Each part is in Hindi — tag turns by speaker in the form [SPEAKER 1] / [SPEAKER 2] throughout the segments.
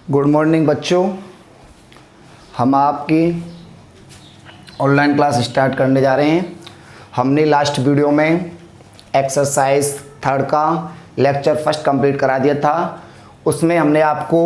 [SPEAKER 1] गुड मॉर्निंग बच्चों। हम आपकी ऑनलाइन क्लास स्टार्ट करने जा रहे हैं। हमने लास्ट वीडियो में एक्सरसाइज 3 का लेक्चर फर्स्ट कंप्लीट करा दिया था। उसमें हमने आपको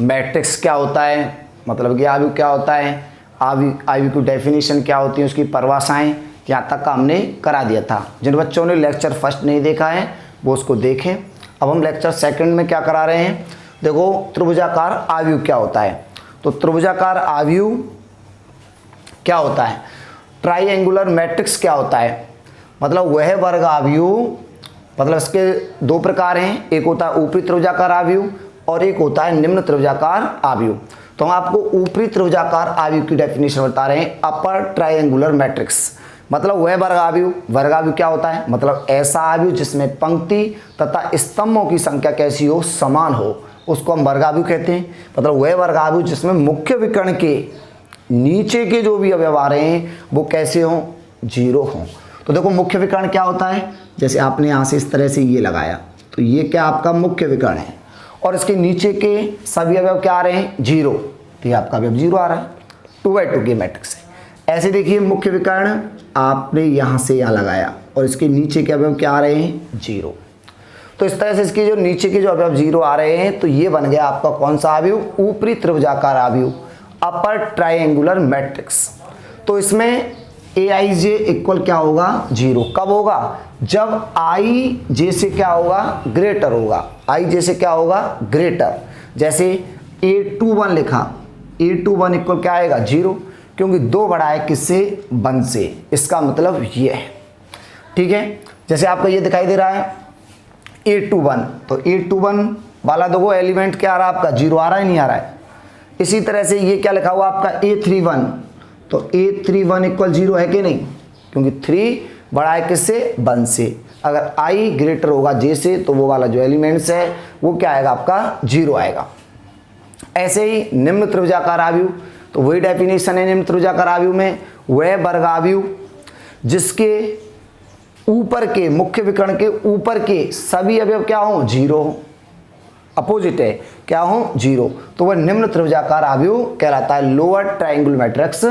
[SPEAKER 1] मैट्रिक्स क्या होता है, मतलब कि आव्यूह क्या होता है, आव्यूह की डेफिनेशन क्या होती है, उसकी परिभाषाएं, यहाँ तक का हमने करा दिया था। जिन बच्चों ने लेक्चर फर्स्ट नहीं देखा है वो उसको देखें। अब हम लेक्चर सेकंड में क्या करा रहे हैं, देखो त्रिभुजाकार आव्यूह क्या होता है। तो त्रिभुजाकार आव्यूह क्या होता है, ट्राइएंगुलर मैट्रिक्स क्या होता है, मतलब वह वर्ग आव्यूह, मतलब इसके दो प्रकार हैं, एक होता है ऊपरी त्रिभुजाकार आव्यूह और एक होता है निम्न त्रिभुजाकार आव्यूह। तो हम आपको ऊपरी त्रिभुजाकार आव्यूह की डेफिनेशन बता रहे हैं, अपर ट्राइएंगुलर मैट्रिक्स, मतलब वह वर्ग आव्यूह क्या होता है, मतलब ऐसा आव्यूह जिसमें पंक्ति तथा स्तंभों की संख्या कैसी हो, समान हो, उसको हम वर्ग आव्यूह कहते हैं। मतलब वह वर्ग आव्यूह जिसमें मुख्य विकर्ण के नीचे के जो भी अवयव आ रहे हैं वो कैसे हों, जीरो हों। तो देखो मुख्य विकर्ण क्या होता है, जैसे आपने यहाँ से इस तरह से ये लगाया तो ये क्या आपका मुख्य विकर्ण है, और इसके नीचे के सभी अवयव क्या आ रहे हैं, जीरो, तो ये आपका अवयव जीरो आ रहा है। 2x2 की मैट्रिक्स है। ऐसे देखिए मुख्य विकर्ण आपने यहाँ से यहाँ लगाया और इसके नीचे के अवयव क्या आ रहे हैं, जीरो। तो इस तरह से इसके जो नीचे के जो अवयव जीरो आ रहे हैं तो ये बन गया आपका कौन सा आव्यूह, ऊपरी त्रिभुजाकार आव्यूह, अपर ट्राइएंगुलर मैट्रिक्स। तो इसमें aij इक्वल क्या होगा, जीरो। कब होगा, जब ij से क्या होगा, ग्रेटर होगा, ij से क्या होगा, ग्रेटर। जैसे a21 लिखा, a21 इक्वल क्या आएगा, जीरो, क्योंकि 2 बड़ा है किससे, 1 से, इसका मतलब ये है। ठीक है, जैसे आपको ये दिखाई दे रहा है a21, तो a21 वाला देखो एलिमेंट क्या आ रहा है आपका, जीरो आ रहा है, नहीं आ रहा है। इसी तरह से ये क्या लिखा हुआ आपका a31, तो a31 इक्वल जीरो है कि नहीं, क्योंकि 3 बड़ा है किससे, 1 से। अगर i ग्रेटर होगा j से तो वो वाला जो एलिमेंट्स है वो क्या आएगा आपका, जीरो आएगा। ऐसे ही निम्न त्रिभुजाकार आव्यूह, तो वही डेफिनेशन है निम्न त्रिभुजाकार आव्यूह में, वह वर्ग आव्यूह जिसके ऊपर के मुख्य विकर्ण के ऊपर के सभी अवयव क्या हो, जीरो हो, अपोजिट है, क्या हो, जीरो, तो वह निम्न त्रिभुजाकार आव्यूह कहलाता है, लोअर ट्राइंगुलर मैट्रिक्स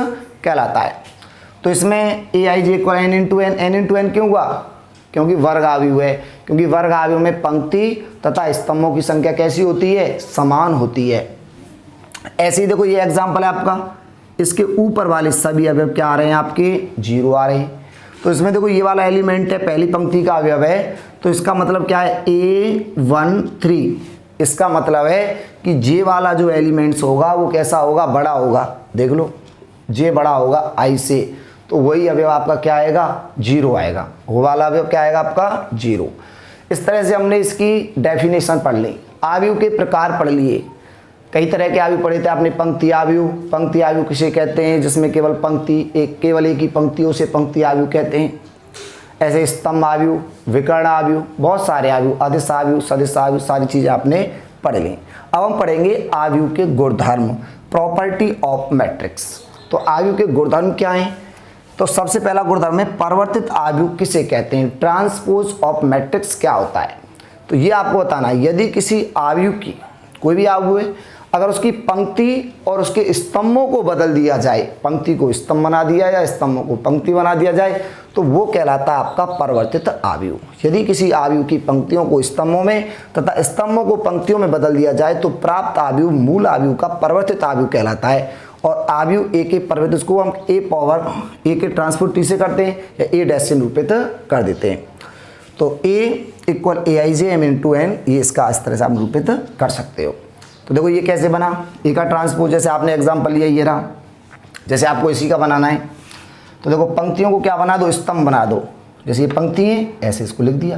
[SPEAKER 1] कहलाता है। तो इसमें aij equal n into n क्यों हुआ, क्योंकि वर्ग आव्यूह है, क्योंकि वर्ग आव्यूह में पंक्ति तथा स्तंभों की संख्या कैसी होती है, समान होती है। ऐसे ही देखो ये एग्जाम्पल है आपका, इसके ऊपर वाले सभी अवयव क्या आ रहे हैं आपके, जीरो आ रहे हैं। तो इसमें देखो ये वाला एलिमेंट है, पहली पंक्ति का अवयव है, तो इसका मतलब क्या है, a13, इसका मतलब है कि जे वाला जो एलिमेंट्स होगा वो कैसा होगा, बड़ा होगा। देख लो जे बड़ा होगा i से, तो वही अवयव आपका क्या आएगा, जीरो आएगा, वो वाला अवयव क्या आएगा आपका, जीरो। इस तरह से हमने इसकी डेफिनेशन पढ़ ली। आव्यूह के प्रकार पढ़ लिए, कई तरह के आव्यूह पढ़े थे आपने। पंक्ति आव्यूह किसे कहते हैं, जिसमें केवल केवल एक ही पंक्तियों से पंक्ति आव्यूह कहते हैं। ऐसे स्तंभ आव्यूह, विकर्ण आव्यूह, बहुत सारे आव्यूह, अदिश आव्यूह, सदिश आव्यूह, सारी चीज़ें आपने पढ़ ली। अब हम पढ़ेंगे आव्यूह के गुणधर्म, प्रॉपर्टी ऑफ मैट्रिक्स। तो आव्यूह के गुणधर्म क्या हैं, तो सबसे पहला गुणधर्म है परिवर्तित आव्यूह किसे कहते हैं, ट्रांसपोज ऑफ मैट्रिक्स क्या होता है। तो ये आपको बताना है, यदि किसी आव्यूह की, कोई भी आव्यूह है, अगर उसकी पंक्ति और उसके स्तंभों को बदल दिया जाए, पंक्ति को स्तंभ बना दिया या स्तंभों को पंक्ति बना दिया जाए, तो वो कहलाता है आपका परिवर्तित आव्यूह। यदि किसी आव्यूह की पंक्तियों को स्तंभों में तथा स्तंभों को पंक्तियों में बदल दिया जाए तो प्राप्त आव्यूह मूल आव्यूह का परिवर्तित आव्यूह कहलाता है। और आव्यूह ए के परिवर्तित को हम a के ट्रांसपोज t से करते हैं या a डैश से निरूपित कर देते हैं। तो a equal aij m into n, ये इसका इस तरह से आप निरूपित कर सकते हो। तो देखो ये कैसे बना, ए का ट्रांसपोज, जैसे आपने एग्जांपल लिया ये रहा, जैसे आपको इसी का बनाना है, तो देखो पंक्तियों को क्या बना दो, स्तंभ बना दो। जैसे ये पंक्ति है ऐसे इसको लिख दिया,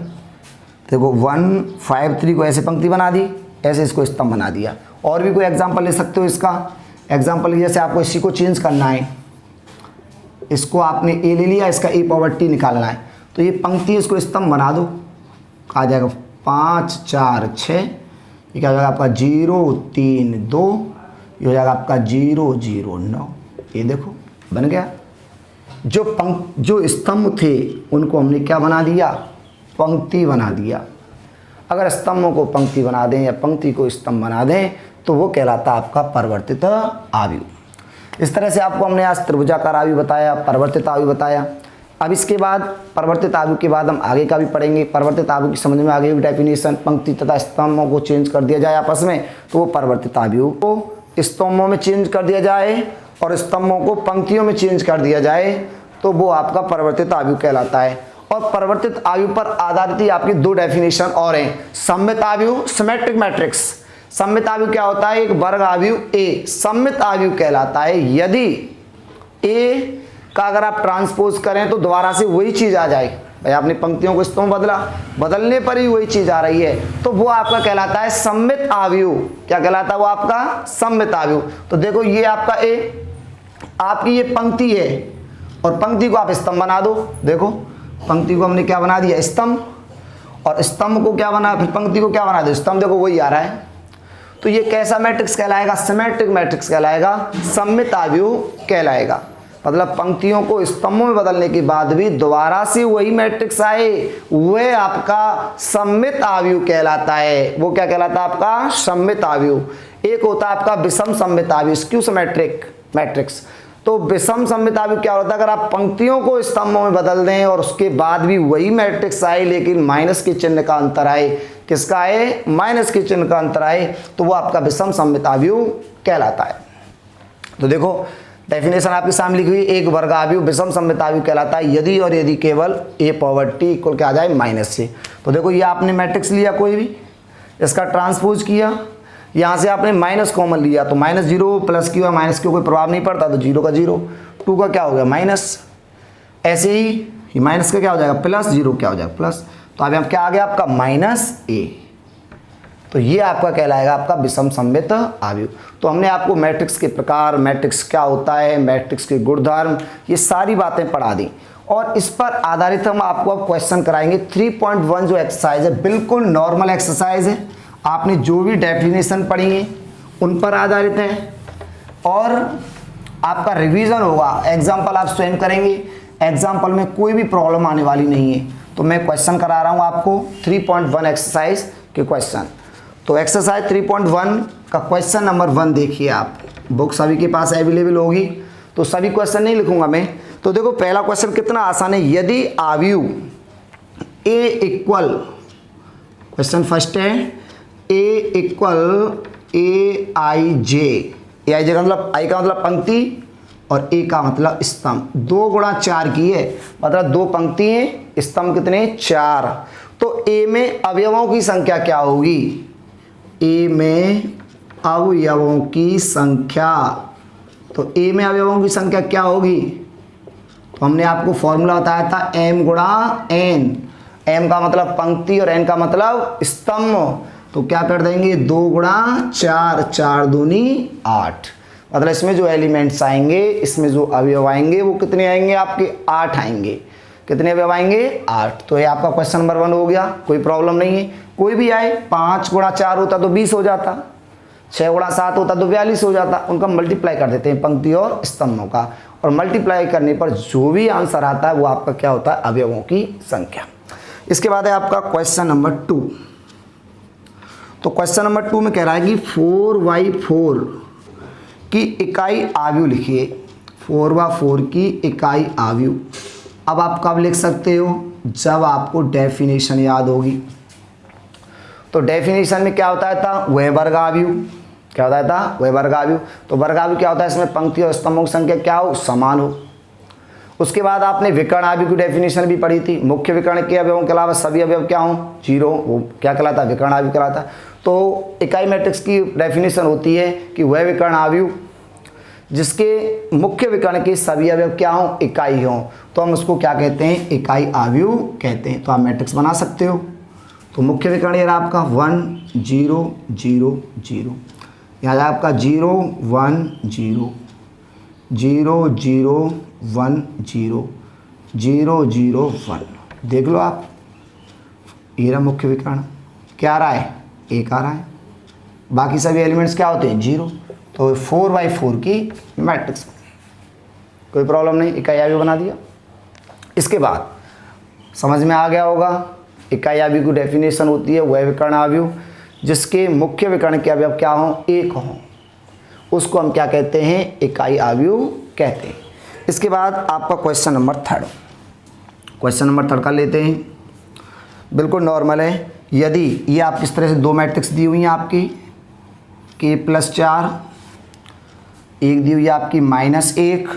[SPEAKER 1] देखो 1 5 3 को ऐसे पंक्ति बना दी, ऐसे इसको स्तंभ बना दिया। और भी कोई एग्जांपल ले सकते हो इसका, एग्जांपल जैसे आपको इसी को चेंज करना है, इसको आपने ए ले लिया, इसका a पावर t निकालना है, तो ये पंक्ति इसको स्तंभ बना दो, आ जाएगा 5 4 6, ये क्या हो जाएगा आपका 0 3 2, ये हो जाएगा आपका 0 0 9, ये देखो बन गया। जो स्तंभ थे उनको हमने क्या बना दिया, पंक्ति बना दिया। अगर स्तंभों को पंक्ति बना दें या पंक्ति को स्तंभ बना दें तो वो कहलाता है आपका परिवर्तित आव्यूह। इस तरह से आपको हमने आज त्रिभुजाकार आव्यूह बताया, परिवर्तित आव्यूह बताया। अब इसके बाद परिवर्तित आव्यूह के बाद हम आगे का भी पढ़ेंगे। परिवर्तित आव्यूह की समझ में आगे भी डेफिनेशन, पंक्ति तथा स्तंभों को चेंज कर दिया जाए आपस में तो वो परिवर्तित आव्यूह को स्तंभों में चेंज कर दिया जाए और स्तंभों को पंक्तियों में चेंज कर दिया जाए तो वो आपका परिवर्तित आव्यूह कहलाता है। और परिवर्तित आव्यूह पर आधारित ही आपकी दो डेफिनेशन और हैं, सममित आव्यूह, सिमेट्रिक मैट्रिक्स। सममित आव्यूह क्या होता है? एक वर्ग आव्यूह ए सममित आव्यूह कहलाता है यदि ए का अगर आप ट्रांसपोज करें तो दोबारा से वही चीज आ जाए। भाई आपने पंक्तियों को स्तंभ बदला, बदलने पर ही वही चीज आ रही है तो वो आपका कहलाता है सममित आव्यूह। क्या कहलाता है वो आपका? सममित आव्यूह। तो देखो ये आपका ए, आपकी ये पंक्ति है और पंक्ति को आप स्तंभ बना दो। देखो पंक्ति को हमने क्या बना दिया? स्तंभ। और स्तंभ को क्या बना, फिर पंक्ति को क्या बना दो? स्तंभ। देखो वही आ रहा है। तो ये कैसा मैट्रिक्स कहलाएगा? सिमेट्रिक मैट्रिक्स कहलाएगा, सममित आव्यूह कहलाएगा। मतलब पंक्तियों को स्तंभों में बदलने के बाद भी दोबारा से वही मैट्रिक्स आए, वह आपका सममित आव्यूह कहलाता है। वो क्या कहलाता है? आपका सममित आव्यूह। एक होता है आपका विषम सममित आव्यूह, स्क्यू सिमेट्रिक मैट्रिक्स। तो विषम सममित आव्यूह क्या होता है? अगर आप पंक्तियों को स्तंभों में बदल दें और उसके बाद भी वही मैट्रिक्स आए लेकिन माइनस के चिन्ह का अंतर आए, किसका आए? माइनस के चिन्ह का अंतर आए, तो वो आपका विषम सममित आव्यूह कहलाता है। तो देखो डेफिनेशन आपके सामने लिखी हुई, एक वर्ग आव्यूह विषम सममित आव्यूह कहलाता है यदि और यदि केवल a पावर t इक्वल क्या आ जाए? माइनस से। तो देखो ये आपने मैट्रिक्स लिया कोई भी, इसका ट्रांसपोज किया, यहाँ से आपने माइनस कॉमन लिया तो माइनस जीरो प्लस क्यू है, माइनस क्यू कोई प्रभाव नहीं पड़ता तो जीरो का जीरो, टू का क्या हो गया? माइनस। ऐसे ही माइनस का क्या हो जाएगा? प्लस, जीरो क्या हो जाएगा? प्लस। तो अब यहाँ क्या आ गया आपका? Minus a। तो ये आपका कहलाएगा आपका विषम सममित आव्यूह। तो हमने आपको मैट्रिक्स के प्रकार, मैट्रिक्स क्या होता है, मैट्रिक्स के गुणधर्म, ये सारी बातें पढ़ा दी और इस पर आधारित हम आपको अब क्वेश्चन कराएंगे। 3.1 जो एक्सरसाइज है बिल्कुल नॉर्मल एक्सरसाइज है, आपने जो भी डेफिनेशन पढ़ी है उन पर आधारित है और आपका रिवीजन होगा। एग्जाम्पल आप स्वयं करेंगे, एग्जाम्पल में कोई भी प्रॉब्लम आने वाली नहीं है। तो मैं क्वेश्चन करा रहा हूँ आपको 3.1 एक्सरसाइज के क्वेश्चन। तो एक्सरसाइज 3.1 का क्वेश्चन नंबर 1 देखिए आप, बुक सभी के पास अवेलेबल होगी तो सभी क्वेश्चन नहीं लिखूंगा मैं। तो देखो पहला क्वेश्चन कितना आसान है, यदि आव्यूह a इक्वल, क्वेश्चन फर्स्ट है a इक्वल ए आई जे, ए आई जे का मतलब आई का मतलब पंक्ति और ए का मतलब स्तंभ, 2 गुणा 4 की है, मतलब 2 पंक्ति हैं, स्तंभ कितने? 4। तो ए में अवयवों की संख्या क्या होगी? ए में अवयवों की संख्या, तो ए में अवयवों की संख्या क्या होगी? तो हमने आपको फॉर्मूला बताया था m गुणा n, m का मतलब पंक्ति और n का मतलब स्तंभ। तो क्या कर देंगे? 2 गुणा 4, 4 दूनी 8। मतलब इसमें जो एलिमेंट्स आएंगे, इसमें जो अवयव आएंगे वो कितने आएंगे? आपके 8 आएंगे। कितने अवयव आएंगे? 8। तो ये आपका क्वेश्चन नंबर 1 हो गया, कोई प्रॉब्लम नहीं है। कोई भी आए, 5 गुणा 4 होता तो 20 हो जाता, 6 गुणा 7 होता तो 42 हो जाता। उनका मल्टीप्लाई कर देते हैं पंक्ति और स्तंभों का, और मल्टीप्लाई करने पर जो भी आंसर आता है वो आपका क्या होता है? अवयवों की संख्या। इसके बाद है आपका क्वेश्चन नंबर 2। तो क्वेश्चन नंबर 2 में कह रहा है कि 4/4 की इकाई आव्यूह लिखिए। 4/4 की इकाई आव्यूह। अब आप कब लिख सकते हो? जब आपको डेफिनेशन याद होगी। तो डेफिनेशन में क्या होता था? वह वर्ग आव्यूह। क्या होता था? वह वर्ग आव्यूह। तो वर्ग आव्यूह क्या होता है? इसमें पंक्ति और स्तंभों की संख्या क्या हो? समान हो। उसके बाद आपने विकर्ण आव्यूह की डेफिनेशन भी पढ़ी थी। मुख्य विकर्ण के अवयवों के अलावा सभी अवयव क्या हो? 0, वो क्या कहलाता है? विकर्ण आव्यूह कहलाता है। तो इकाई मैट्रिक्स की डेफिनेशन होती है कि वह विकर्ण आव्यूह जिसके मुख्य विकर्ण के सभी अवयव क्या हो? इकाई हो, तो हम उसको क्या कहते हैं? इकाई आव्यूह कहते हैं। तो आप मैट्रिक्स बना सकते हो। तो मुख्य विकर्ण ये आपका 1 0 0 0, यहाँ आपका 0 1 0 0 0 1 0 0 0 1। देख लो आप, ये रहा मुख्य विकर्ण। क्या आ रहा है? 1 आ रहा है। बाकी सभी एलिमेंट्स क्या होते हैं? 0। तो 4/4 की मैट्रिक्स, कोई प्रॉब्लम नहीं, इकाई आव्यूह बना दिया। इसके बाद समझ में आ गया होगा इकाई अवयव की डेफिनेशन होती है वह विकर्ण अवयव जिसके मुख्य विकर्ण के अवयव क्या हों, एक हों, उसको हम क्या कहते हैं, इकाई अवयव कहते हैं। इसके बाद आपका क्वेश्चन नंबर 3, क्वेश्चन नंबर 3 का लेते हैं। बिल्कुल नॉर्मल है। यदि ये आप इस तरह से दो मैट्रिक्स दी हुई हैं आपकी k+4, एक दी हुई है आपकी -1,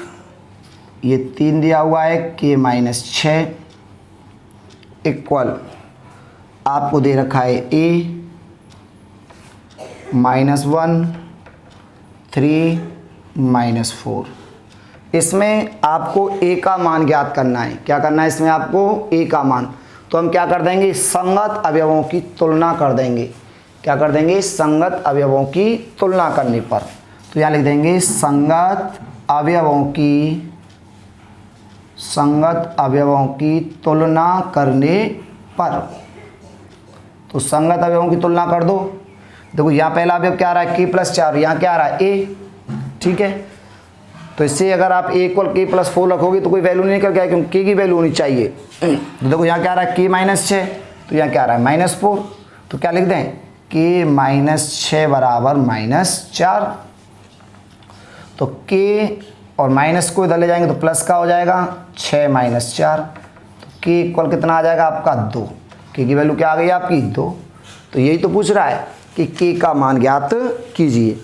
[SPEAKER 1] ये 3 दिया हुआ है k-6 इक्वल आपको दे रखा है a -1 3 -4। इसमें आपको a का मान ज्ञात करना है। क्या करना है इसमें आपको, a का मान। तो हम क्या कर देंगे, संगत अवयवों की तुलना कर देंगे। क्या कर देंगे, संगत अवयवों की तुलना करने पर। तो यहाँ लिख देंगे संगत अवयवों की तुलना करने पर। तो संगत अवयवों की तुलना कर दो। देखो यहाँ पहला अवयव क्या आ रहा है, k+4, यहाँ क्या आ रहा है a, ठीक है। तो इससे अगर आप a = k+4 रखोगे तो कोई वैल्यू नहीं निकल गया क्योंकि k की वैल्यू होनी चाहिए। तो देखो यहाँ क्या आ रहा है k-6, तो यहाँ क्या आ रहा है -4। तो क्या लिख दें, k-6 बराबर -4। तो k और माइनस को इधर ले जाएंगे तो प्लस का हो जाएगा 6 - 4। तो k इक्वल कितना आ जाएगा आपका 2। k की वैल्यू क्या आ गई आपकी 2। तो यही तो पूछ रहा है कि k का मान ज्ञात कीजिए।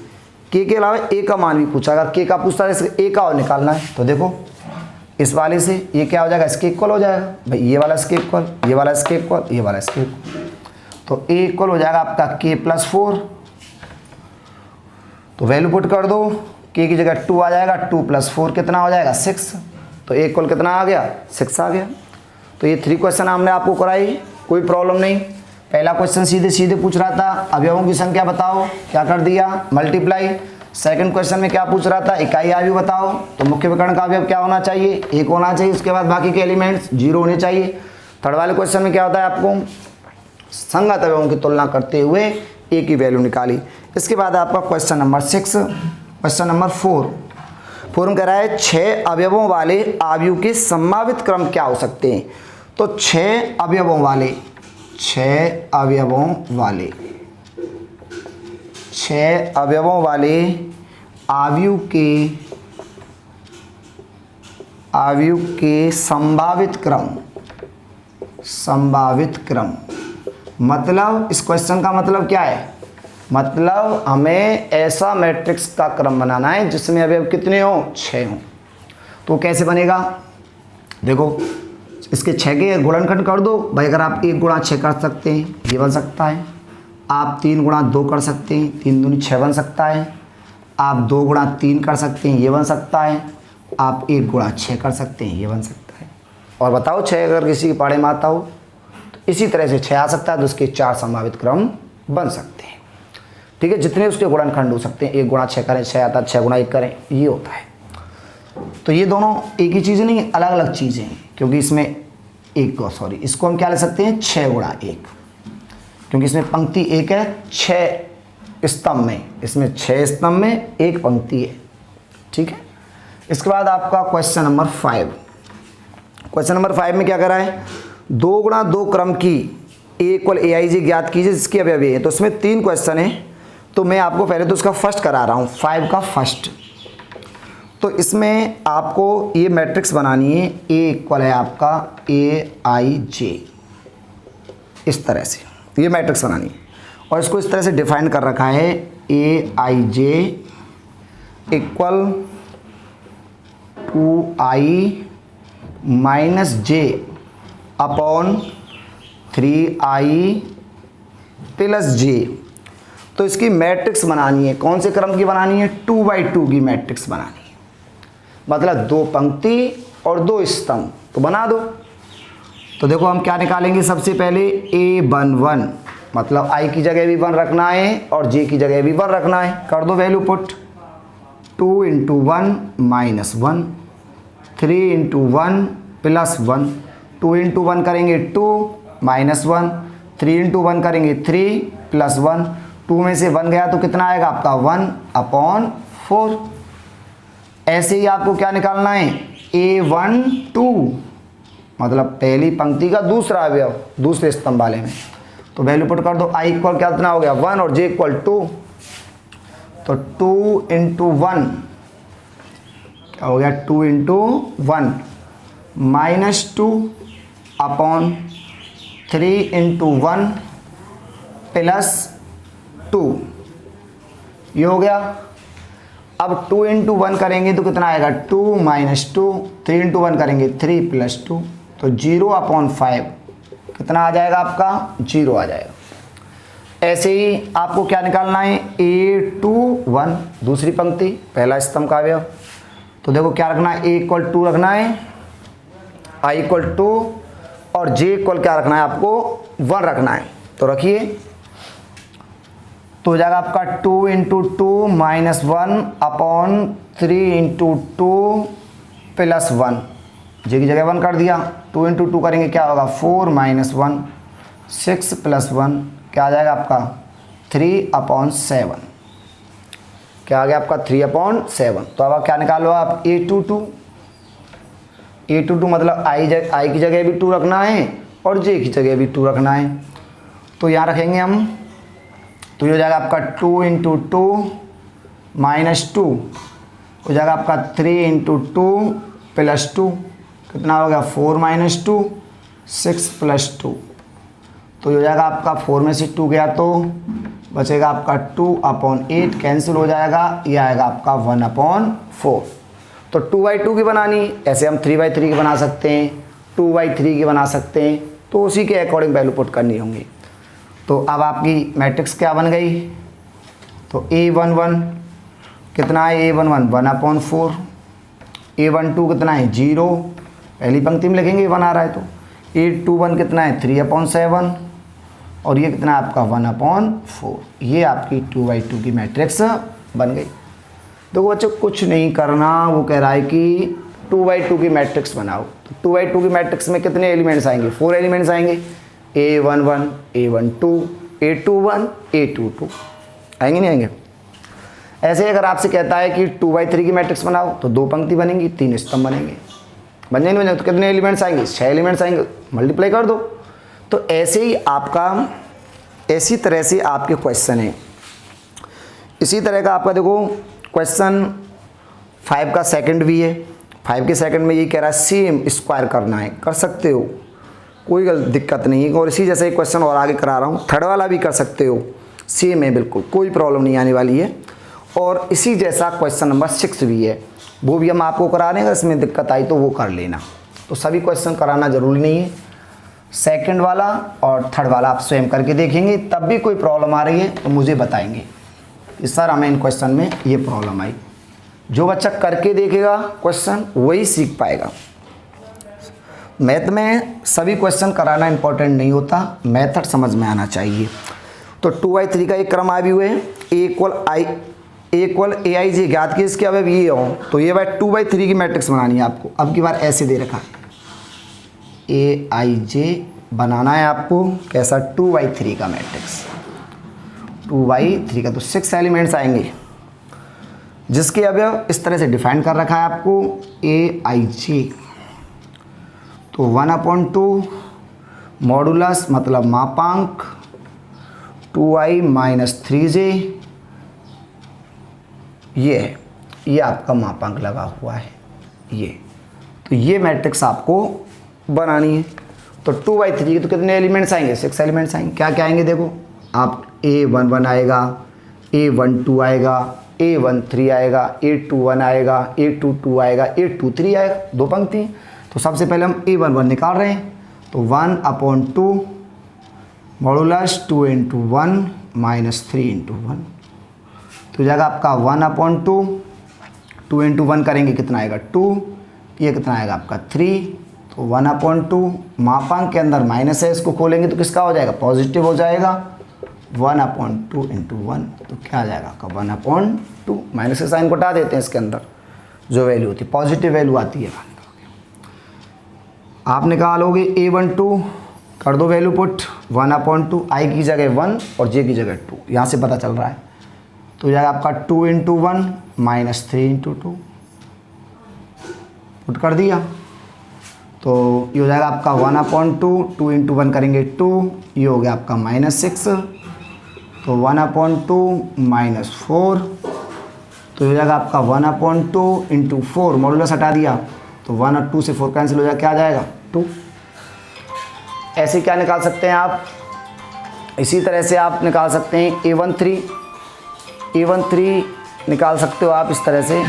[SPEAKER 1] k के अलावा a का मान भी पूछा। अगर k का पूछता है इसके a का और निकालना है तो देखो इस वाले से ये क्या हो जाएगा, इसके इक्वल हो जाएगा भाई, ये वाला इसके इक्वल, ये वाला इसके इक्वल, ये वाला इसके इक्वल। तो a इक्वल हो जाएगा आपका k+4। तो वैल्यू पुट कर दो, k की जगह 2 आ जाएगा, 2 + 4 कितना हो जाएगा 6। तो a इक्वल कितना आ गया 6 आ गया। तो ये 3 क्वेश्चन हमने आपको कराई, कोई प्रॉब्लम नहीं। पहला क्वेश्चन सीधे सीधे पूछ रहा था अवयवों की संख्या बताओ, क्या कर दिया मल्टीप्लाई। सेकंड क्वेश्चन में क्या पूछ रहा था, इकाई अवयव बताओ। तो मुख्य विकर्ण का अवयव क्या होना चाहिए, 1 होना चाहिए, उसके बाद बाकी के एलिमेंट्स 0 होने चाहिए। थर्ड वाले क्वेश्चन में क्या होता है, आपको संगत अवयवों की तुलना करते हुए a की वैल्यू निकाली। इसके बाद आपका क्वेश्चन नंबर 6, क्वेश्चन नंबर 4 में कह रहा है 6 अवयवों वाले अवयव के संभावित क्रम क्या हो सकते हैं। तो 6 अवयवों वाले अवयव के संभावित क्रम मतलब इस क्वेश्चन का मतलब क्या है, मतलब हमें ऐसा मैट्रिक्स का क्रम बनाना है जिसमें अवयव कितने हो, 6 हो। तो कैसे बनेगा, देखो इसके 6 के गुणनखंड कर दो भाई। अगर आप 1 × 6 कर सकते हैं ये बन सकता है, आप 3 × 2 कर सकते हैं, 3 दूनी 6 बन सकता है, आप 2 × 3 कर सकते हैं ये बन सकता है, आप 1 × 6 कर सकते हैं ये बन सकता है। और बताओ 6 अगर किसी के पहाड़े में आता हो तो इसी तरह से 6 आ सकता है, तो उसके 4 संभावित क्रम बन सकते हैं। ठीक है, जितने उसके गुणनखंड हो सकते हैं, 1 × 6 करें 6 आता है, 6 × 1 करें ये होता है। तो ये दोनों एक ही चीज़ नहीं, अलग अलग चीज़ें हैं, क्योंकि इसमें इसको हम क्या ले सकते हैं 6 × 1, क्योंकि इसमें पंक्ति 1 है 6 स्तंभ में, इसमें 6 स्तंभ में 1 पंक्ति है। ठीक है, इसके बाद आपका क्वेश्चन नंबर 5, क्वेश्चन नंबर 5 में क्या करा है, 2 × 2 क्रम की a = aij ज्ञात कीजिए जिसकी अवयव है। तो उसमें 3 क्वेश्चन है, तो मैं आपको पहले तो उसका फर्स्ट करा रहा हूँ, 5 का फर्स्ट। तो इसमें आपको ये मैट्रिक्स बनानी है, a इक्वल है आपका aij, इस तरह से ये मैट्रिक्स बनानी है। और इसको इस तरह से डिफाइन कर रखा है, aij equal 2i - j upon 3i + j। तो इसकी मैट्रिक्स बनानी है, कौन से क्रम की बनानी है, 2x2 की मैट्रिक्स बनानी है, मतलब 2 पंक्ति और 2 स्तंभ। तो बना दो। तो देखो हम क्या निकालेंगे, सबसे पहले a11 मतलब i की जगह भी 1 रखना है और j की जगह भी 1 रखना है। कर दो वैल्यू पुट, 2 × 1 - 1, 3 × 1 + 1, 2 × 1 करेंगे 2 - 1, 3 × 1 करेंगे 3 + 1, 2 में से 1 गया तो कितना आएगा आपका 1/4। ऐसे ही आपको क्या निकालना है, a12 मतलब पहली पंक्ति का दूसरा अवयव दूसरे स्तंभ वाले में। तो वैल्यू पुट कर दो। आई इक्वल कितना हो गया 1 और जे इक्वल 2, तो 2 × 1 क्या हो गया 2 × 1 -2 अपॉन 3 × 1 + 2 ये हो गया। अब 2 × 1 करेंगे तो कितना आएगा 2 - 2, 3 × 1 करेंगे 3 + 2, तो 0/5 कितना आ जाएगा आपका 0 आ जाएगा। ऐसे ही आपको क्या निकालना है A21 दूसरी पंक्ति पहला स्तंभ का अवयव। तो देखो क्या रखना है A = 2 रखना है, I = 2 और J = क्या रखना है आपको 1 रखना है। तो रखिए, तो हो जाएगा आपका 2 × 2 - 1 अपॉन 3 × 2 + 1, जे की जगह 1 कर दिया। 2 × 2 करेंगे क्या होगा 4 - 1 6 + 1 क्या आ जाएगा आपका 3/7, क्या आ गया आपका 3/7। तो अब क्या निकालो आप A22 मतलब I की जगह भी 2 रखना है और J की जगह भी 2 रखना है। तो यहाँ रखेंगे हम, तो ये हो जाएगा आपका 2 × 2 - 2 हो जाएगा आपका 3 × 2 + 2 कितना हो गया 4 - 2 6 + 2, तो ये हो जाएगा आपका 4 में से 2 गया तो बचेगा आपका 2/8 कैंसिल हो जाएगा, ये आएगा आपका 1/4। तो 2/2 की बनानी, ऐसे हम 3/3 की बना सकते हैं, 2/3 की बना सकते हैं, तो उसी के अकॉर्डिंग वैल्यू पुट करनी होंगी। तो अब आपकी मैट्रिक्स क्या बन गई, तो A11 कितना है A11 1/4, A12 कितना है 0 पहली पंक्ति में लिखेंगे 1 आ रहा है, तो A21 कितना है 3/7 और ये कितना है आपका 1/4। ये आपकी 2/2 की मैट्रिक्स बन गई। देखो बच्चों कुछ नहीं करना, वो कह रहा है कि 2/2 की मैट्रिक्स बनाओ। तो 2/2 की मैट्रिक्स में कितने एलिमेंट्स आएंगे 4 एलिमेंट्स आएंगे, A11 A12 A21 A22 आएंगे नहीं आएंगे। ऐसे अगर आपसे कहता है कि 2/3 की मैट्रिक्स बनाओ तो 2 पंक्ति बनेंगी 3 स्तंभ बनेंगे, बन जाएंगे तो कितने एलिमेंट्स आएंगे 6 एलिमेंट्स आएंगे, मल्टीप्लाई कर दो। तो ऐसे ही आपका इसी तरह से आपके क्वेश्चन है। इसी तरह का आपका देखो क्वेश्चन 5 का सेकंड भी है। 5 के सेकंड में ये कह रहा है सेम स्क्वायर करना है, कर सकते हो कोई दिक्कत नहीं है। और इसी जैसे क्वेश्चन और आगे करा रहा हूँ, थर्ड वाला भी कर सकते हो, सेम है बिल्कुल, कोई प्रॉब्लम नहीं आने वाली है। और इसी जैसा क्वेश्चन नंबर 6 भी है, वो भी हम आपको करा रहे हैं, अगर इसमें दिक्कत आई तो वो कर लेना। तो सभी क्वेश्चन कराना ज़रूरी नहीं है, सेकंड वाला और थर्ड वाला आप स्वयं करके देखेंगे, तब भी कोई प्रॉब्लम आ रही है तो मुझे बताएंगे कि सर हमें इन क्वेश्चन में ये प्रॉब्लम आई। जो बच्चा करके देखेगा क्वेश्चन वही सीख पाएगा। मैथ में सभी क्वेश्चन कराना इंपॉर्टेंट नहीं होता, मेथड समझ में आना चाहिए। तो 2/3 का एक क्रम आए हुए A = AIJ ज्ञात की इसके अवयव ये हो, तो ये भाई 2/3 की मैट्रिक्स बनानी है आपको। अब की बार ऐसे दे रखा है AIJ बनाना है आपको, कैसा 2/3 का मैट्रिक्स, 2/3 का तो 6 एलिमेंट्स आएंगे, जिसके अवयव इस तरह से डिफाइन कर रखा है आपको AIJ। तो 1/2 मॉडुलस मतलब मापांक 2i - 3j, ये है, ये आपका मापांक लगा हुआ है ये। तो ये मैट्रिक्स आपको बनानी है। तो 2/3 की तो कितने एलिमेंट्स आएंगे 6 एलिमेंट्स आएंगे। क्या क्या आएंगे देखो आप, A11 आएगा, A12 आएगा, A13 आएगा, A21 आएगा, A22 आएगा, A23 आएगा, 2 पंक्ति। तो सबसे पहले हम A11 निकाल रहे हैं, तो 1/2 मॉडुलस 2 × 1 - 3 × 1, तो जाएगा आपका 1/2, 2 × 1 करेंगे कितना आएगा 2, ये कितना आएगा आपका 3, तो 1/2 मापांक के अंदर माइनस है, इसको खोलेंगे तो किसका हो जाएगा पॉजिटिव हो जाएगा, 1/2 × 1, तो क्या आ जाएगा आपका 1/2, माइनस के साइन को हटा देते हैं, इसके अंदर जो वैल्यू होती है पॉजिटिव वैल्यू आती है। आप निकालोगे A12 कर दो वैल्यू पुट 1/2, I की जगह 1 और J की जगह 2, यहाँ से पता चल रहा है। तो जाएगा आपका 2 × 1 - 3 × 2 पुट कर दिया, तो ये हो जाएगा आपका 1/2, 2 इंटू 1 करेंगे 2, ये हो गया आपका -6, तो 1/2 -4, तो ये हो जाएगा आपका 1/2 इंटू 4, मॉडुलस हटा दिया तो 1 और 2 से 4 कैंसिल हो जाएगा, क्या आ जाएगा 2। ऐसे क्या निकाल सकते हैं आप, इसी तरह से आप निकाल सकते हैं A13 निकाल सकते हो आप इस तरह से।